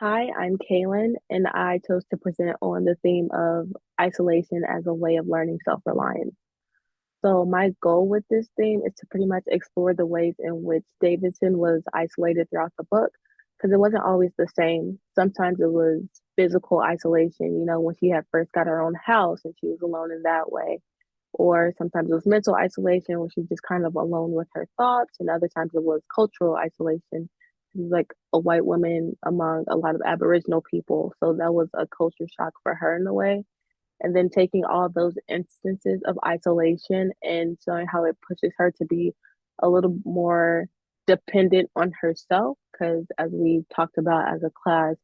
Hi, I'm Kaylin, and I chose to present on the theme of isolation as a way of learning self-reliance. So, my goal with this theme is to pretty much explore the ways in which Davidson was isolated throughout the book, because it wasn't always the same. Sometimes it was physical isolation, when she had first got her own house and she was alone in that way. Or sometimes it was mental isolation, where she's just kind of alone with her thoughts, and other times it was cultural isolation. She's like a white woman among a lot of Aboriginal people, so that was a culture shock for her in a way. And then taking all those instances of isolation and showing how it pushes her to be a little more dependent on herself, because as we talked about as a class,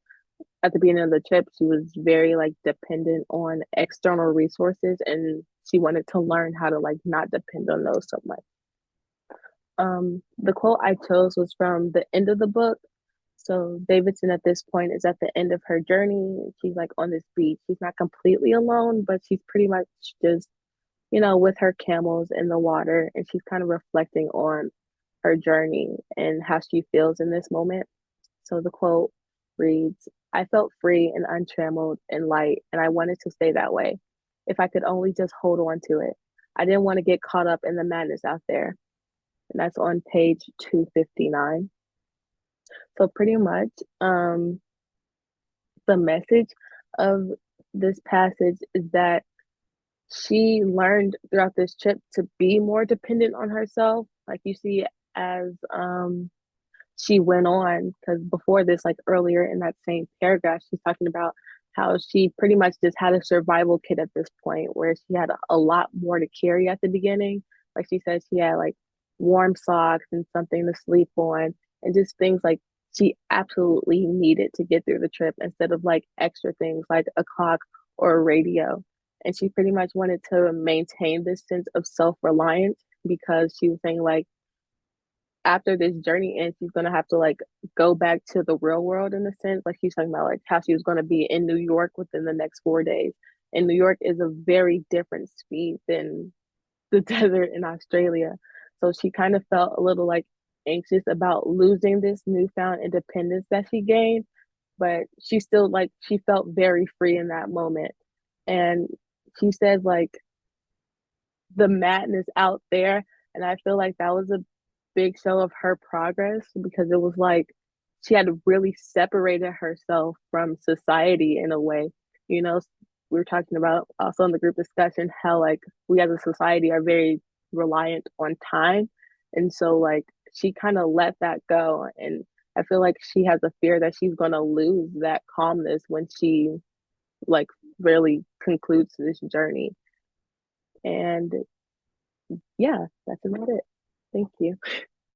at the beginning of the trip, she was very like dependent on external resources, and she wanted to learn how to like not depend on those so much. The quote I chose was from the end of the book. So Davidson at this point is at the end of her journey. She's like on this beach. She's not completely alone, but she's pretty much just, with her camels in the water, and she's kind of reflecting on her journey and how she feels in this moment. So the quote reads, I felt free and untrammeled and light, and I wanted to stay that way. If I could only just hold on to it. I didn't want to get caught up in the madness out there. And that's on page 259. So pretty much, the message of this passage is that she learned throughout this trip to be more dependent on herself. Like you see, as she went on, because before this, like earlier in that same paragraph, she's talking about how she pretty much just had a survival kit at this point, where she had a lot more to carry at the beginning. Like she said, she had like warm socks and something to sleep on, and just things like she absolutely needed to get through the trip instead of like extra things like a clock or a radio. And she pretty much wanted to maintain this sense of self-reliance, because she was saying like after this journey ends, she's gonna have to like go back to the real world in a sense. Like she's talking about like how she was gonna be in New York within the next 4 days. And New York is a very different speed than the desert in Australia. So she kind of felt a little like anxious about losing this newfound independence that she gained, but she still like she felt very free in that moment. And she said like the madness out there. And I feel like that was a big show of her progress, because it was like she had really separated herself from society in a way. You know, we were talking about also in the group discussion how like we as a society are very reliant on time. And so like she kind of let that go. And I feel like she has a fear that she's gonna lose that calmness when she like really concludes this journey. And yeah, that's about it. Thank you.